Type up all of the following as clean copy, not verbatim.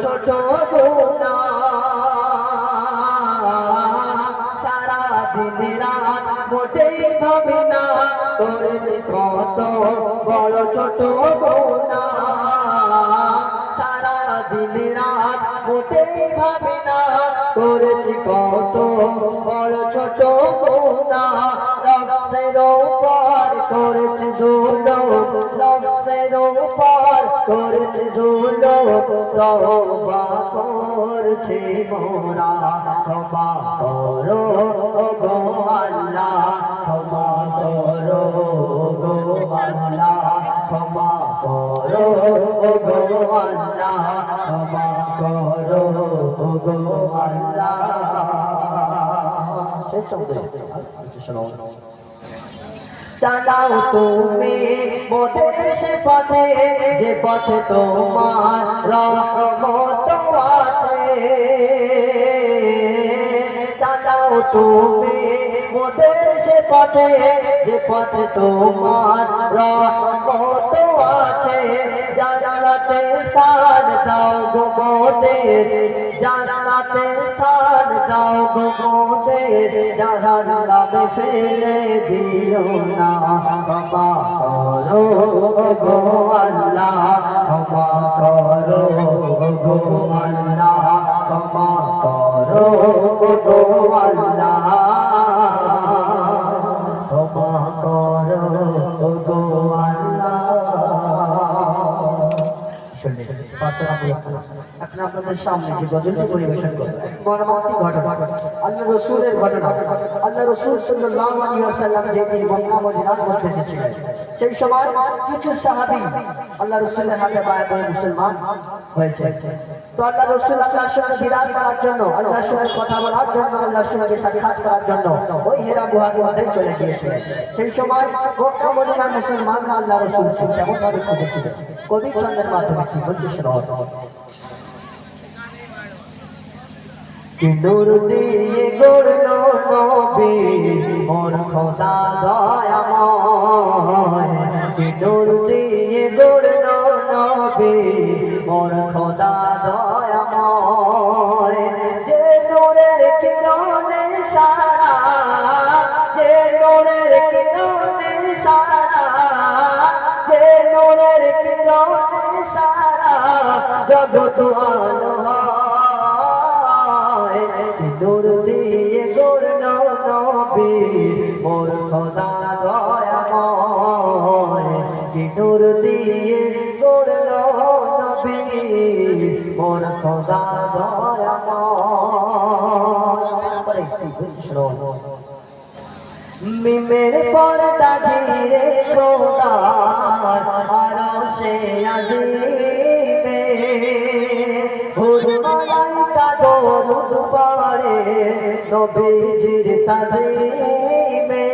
ছোট গুনাহ সারা দিন রাত মোটেই ভাবি না করেছি কত বড় ছোট গুনাহ সারা দিন রাত মোটেই ভাবি না করেছি কত বড় ছোট গুনাহ নফসের উপর করেছি জুলুম নফসের উপর করেছি জুলুম তওবা করছি মোরা ক্ষমা করো গো আল্লাহ ক্ষমা করো গো আল্লাহ ক্ষমা করো গো আল্লাহ ক্ষমা করো গো আল্লাহ শেষ চলবে শোনো চালাও তুমি মোদের সে পথে যে পথে তোমার রহমত আছে চালাও তুমি মোদের সে পথে যে পথে তোমার রহমত আছে জান্নাতে স্থান দাও গো মোদের জান্নাতে স্থান দাও গো মোদের জাহান্নামে ফেলে দিও না ক্ষমা করো গো আল্লাহ ক্ষমা করো গো আল্লাহ ক্ষমা করো গো আল্লাহ ক্ষমা করো গো আল্লাহ এখন আপনাদের সামনে যে গজলটি পরিবেশন করব মর্মান্তিক ঘটনা আল্লাহ রাসূলের ঘটনা আল্লাহ রাসূল সাল্লাল্লাহু আলাইহি ওয়াসাল্লাম যেদিন মক্কা মদিনার মধ্যে এসেছিলেন সেই সময় কিছু সাহাবী আল্লাহ রাসূলের হাতে বায়াত হয়ে মুসলমান হয়েছে তো আল্লাহ রাসূল আল্লাহর সঙ্গে দিদার করার জন্য আল্লাহর সঙ্গে কথা বলার জন্য আল্লাহর সঙ্গে সাক্ষাৎ করার জন্য ওই হিরা গুহার মধ্যে চলে গিয়েছিলেন সেই সময় মক্কা মদিনার মুসলমানরা আল্লাহ রাসূলকে কেমন ভাবে খুঁজেছিলেন কবি ছন্দের মাধ্যমে কি বলছে শোনো নূর দিয়ে গড়লো নবী মোর খোদা দয়াময় নূর দিয়ে গড়লো নবী মোর খোদা দয়াময় যে নূরের কিরণে সারা যে নূরের কিরণে সারা যে নূরের কিরণে সারা জগৎ আলো নূর দিয়ে গড়লো নবী মোর খোদা দয়াময় নূর দিয়ে গড়লো নবী মোর খোদা দয়াময় মিমের পর্দা ঘিরে খোদা আরশে আজিমে মালাইকা দরুদ পড়ে নবীজির তাজিমে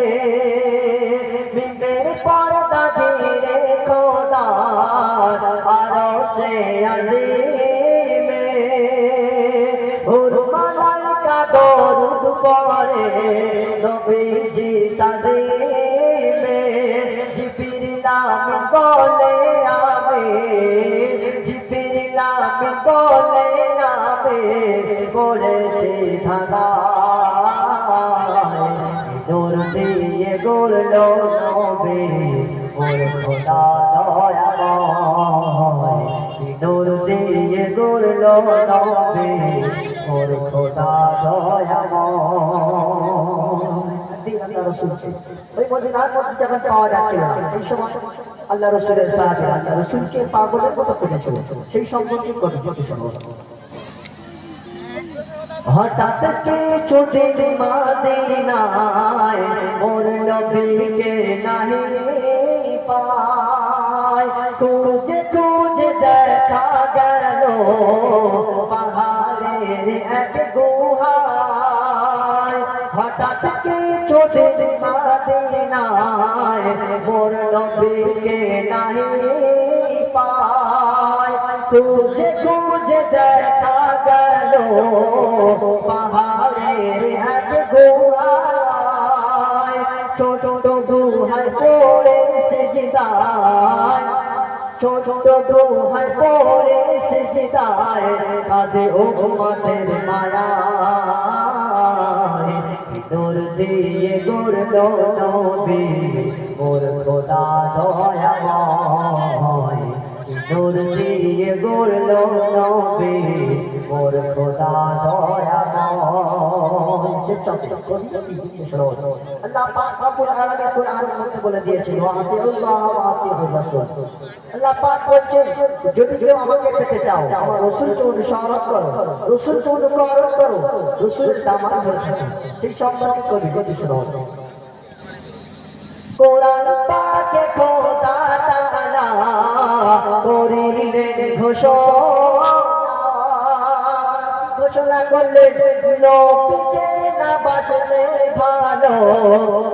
মিমের পর্দা ঘিরে খোদা আরশে আজিমে মালাইকা দরুদ পড়ে নবীজির তাজিমে জিবরিল আমিন বলে জিবরিল আমিন বলে পড়েছে ধারায় নূর দিয়ে গড়লো নবী মোর খোদা দয়াময় নূর দিয়ে গড়লো নবী মোর খোদা দয়াময় ওই মদিনার মধ্যে যখন পাওয়া যাচ্ছিল না সেই সময় আল্লাহ রাসূলের সাহাবী আল্লাহ রাসূলকে পাগলের মতো করেছিল সেই সম্পর্কে কিছু শোনো হঠাৎ কিছু দিন মদিনায় মোর নবীকে নাহি পায় খুঁজে খুঁজে দেখা গেল পাহাড়ের এক গুহায় হঠাৎ কিছু দিন মদিনায় মোর নবীকে নাহি পায় খুঁজে খুঁজে দেখা গেল পাহাড়ের এক গুহায় ছোট গুহায় পড়ে সিজদায় ছোট গুহায় পড়ে সিজদায় কাঁদে উম্মতের মায়ায় নূর দিয়ে গড়লো নবী মোর খোদা দয়াময় নূর দিয়ে গড়লো নবী মোর খোদা দয়াময় সে চকচক করে শুনো আল্লাহ পাক রব্বুল আলামিন কোরআনের মধ্যে বলে দিয়েছেন ওয়া আতিউল্লাহ ওয়া আতিউর রাসূল আল্লাহ পাক বলছেন যদি কেউ আমাকে পেতে চাও আমার রাসূলকে অনুসরণ করো রাসূলকে অনুকরণ করো রাসূলের দামান ধরে থাকো সেই সম্পর্কে কবি বলছে শুনো কোরআন পাকে খোদা তাআলা করিলেন ঘোষণা করলেন নবীকে না বাসলে ভালো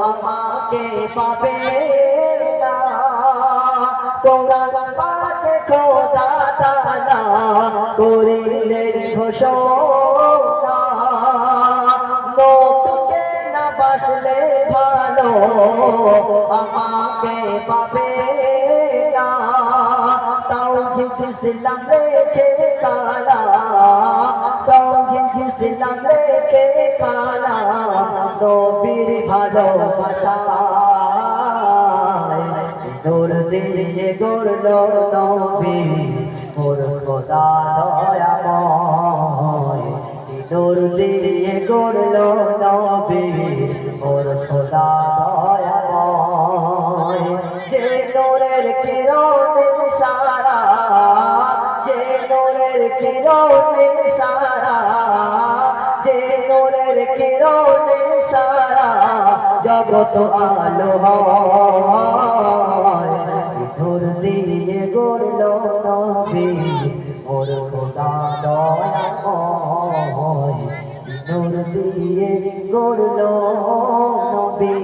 আমাকে পাবে না কোরআন পাকে খোদা তাআলা করিলেন ঘোষণা নবীকে না বাসলে ভালো আমাকে পাবে না তাওহীদ ইসলাম লেখে কালা তাওহীদ ইসলাম লেখে কালা নবীর ভালোবাসায় নূর দিয়ে গড়লো নবী মোর খোদা দয়াময় নূর দিয়ে গড়লো নবী মোর খোদা দয়াময় যে নূরের কিরণে সারা যে নূরের কিরণে সারা যে নূরের কিরণে সারা জগৎ আলো হয় নূর দিয়ে গড়লো নবী মোর খোদা দয়াময় নূর দিয়ে গড়লো নবী